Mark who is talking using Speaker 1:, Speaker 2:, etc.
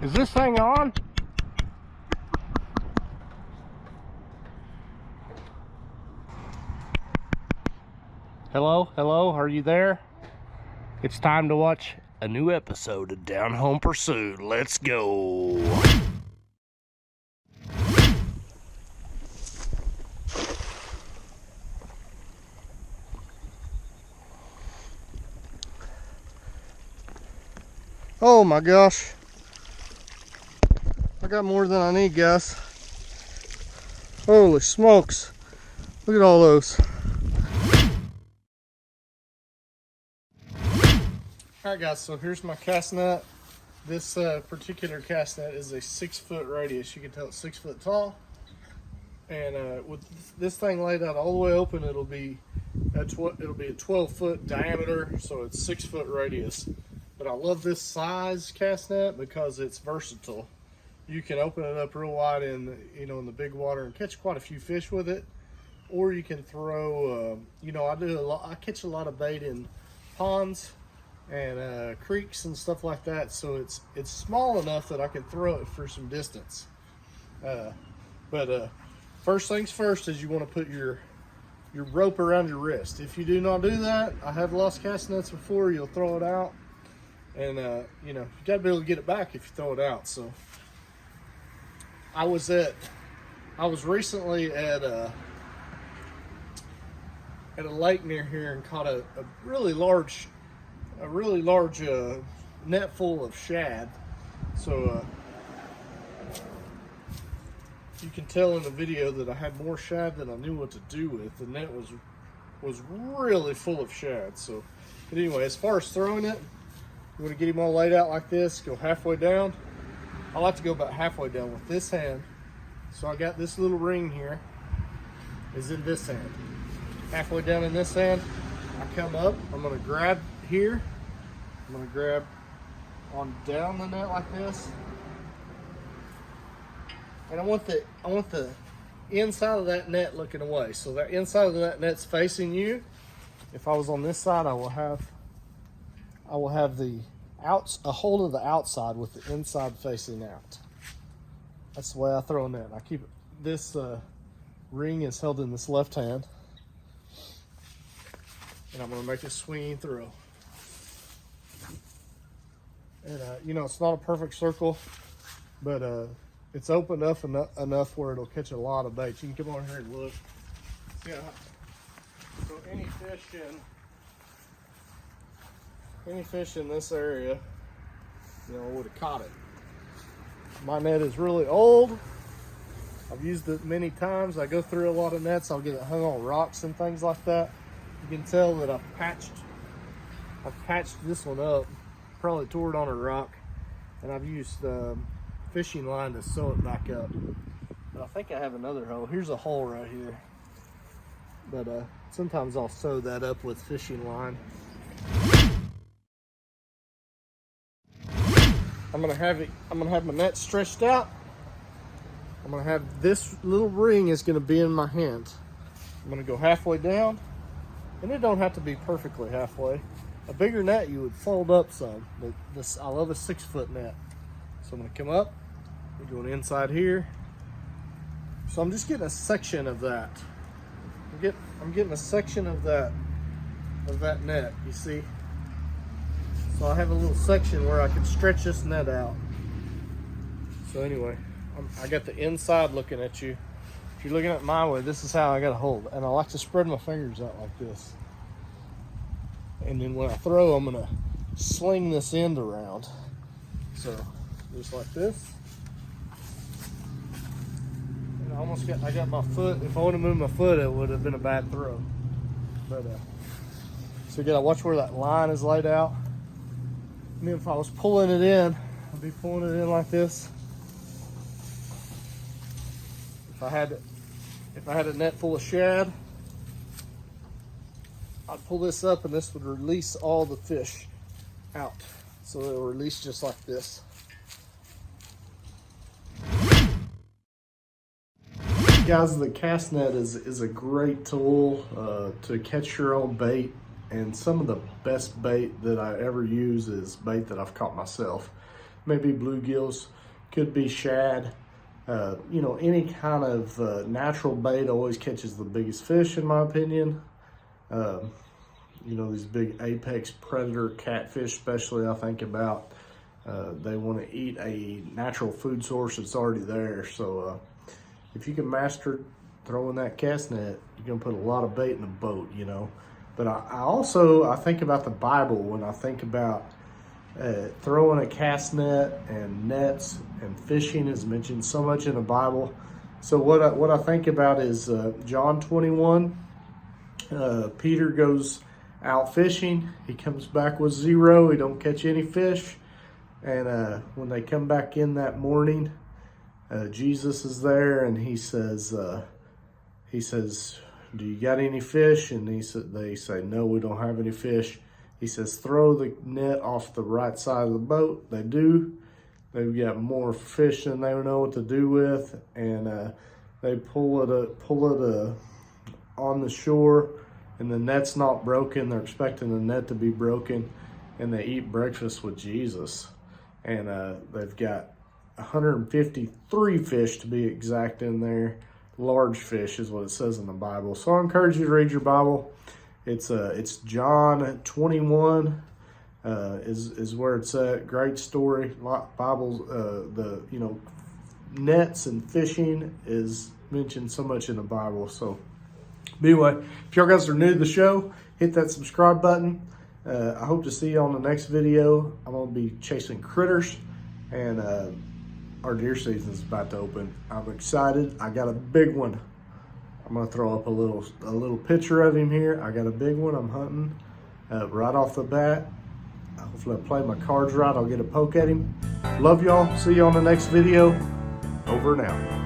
Speaker 1: Is this thing on? Hello, hello, are you there? It's time to watch a new episode of Down Home Pursuit. Let's go. Oh my gosh. I got more than I need, guys. Holy smokes. Look at all those. Alright guys, so here's my cast net. This particular cast net is a 6-foot radius. You can tell it's 6 foot tall. And with this thing laid out all the way open, it'll be a 12-foot diameter, so it's 6-foot radius. But I love this size cast net because it's versatile. You can open it up real wide in the big water and catch quite a few fish with it, or you can throw. I catch a lot of bait in ponds and creeks and stuff like that. So it's small enough that I can throw it for some distance. But first things first is you want to put your rope around your wrist. If you do not do that, I have lost cast nets before. You'll throw it out, and you got to be able to get it back if you throw it out. So I was recently at a lake near here and caught a really large net full of shad. So you can tell in the video that I had more shad than I knew what to do with. The net was really full of shad. So, but anyway, as far as throwing it, you want to get him all laid out like this. Go halfway down. I like to go about halfway down with this hand. So I got this little ring here is in this hand. Halfway down in this hand, I come up. I'm going to grab here. I'm going to grab on down the net like this. And I want the inside of that net looking away. So that inside of that net's facing you. If I was on this side, I will have a hold of the outside with the inside facing out. That's the way I throw a net. I keep this ring is held in this left hand, and I'm going to make a swinging throw. And it's not a perfect circle, but it's open enough where it'll catch a lot of bait. You can come over here and look. See how, so any fish in this area, would have caught it. My net is really old. I've used it many times. I go through a lot of nets. I'll get it hung on rocks and things like that. You can tell that I've patched this one up, probably tore it on a rock, and I've used fishing line to sew it back up. But I think I have another hole. Here's a hole right here. But sometimes I'll sew that up with fishing line. I'm gonna have my net stretched out. I'm gonna have this little ring is gonna be in my hand. I'm gonna go halfway down, and it don't have to be perfectly halfway. A bigger net you would fold up some, but I love a 6-foot net. So I'm gonna come up. We're going inside here. So I'm just getting a section of that. I'm getting a section of that net. You see. So I have a little section where I can stretch this net out. So anyway, I got the inside looking at you. If you're looking at my way, this is how I got to hold. And I like to spread my fingers out like this. And then when I throw, I'm going to sling this end around. So just like this. And I got my foot. If I would have moved my foot, it would have been a bad throw. But so you got to watch where that line is laid out. I mean, if I was pulling it in, I'd be pulling it in like this. If I had a net full of shad, I'd pull this up and this would release all the fish out. So it'll release just like this. Guys, the cast net is a great tool to catch your own bait. And some of the best bait that I ever use is bait that I've caught myself. maybe bluegills, could be shad. You know, any kind of natural bait always catches the biggest fish, in my opinion. You know, these big apex predator catfish, especially, I think about, they want to eat a natural food source that's already there. So if you can master throwing that cast net, you're gonna put a lot of bait in the boat, you know. But I think about the Bible when I think about throwing a cast net, and nets and fishing is mentioned so much in the Bible. So what I think about is John 21. Peter goes out fishing. He comes back with 0. He don't catch any fish. And when they come back in that morning, Jesus is there, and he says, "Do you got any fish?" And they say, "No, we don't have any fish." He says, "Throw the net off the right side of the boat." They do. They've got more fish than they know what to do with, and they pull it on the shore, and the net's not broken. They're expecting the net to be broken, and they eat breakfast with Jesus. And they've got 153 fish to be exact in there. Large fish is what it says in the Bible. So I encourage you to read your Bible. It's John 21 is where it's at. Great story. Bible, nets and fishing is mentioned so much in the Bible. So anyway, if y'all guys are new to the show, hit that subscribe button. I hope to see you on the next video. I'm gonna be chasing critters, and our deer season is about to open. I'm excited. I got a big one. I'm gonna throw up a little picture of him here. I got a big one I'm hunting right off the bat. Hopefully I play my cards right. I'll get a poke at him. Love y'all. See you on the next video. Over and out.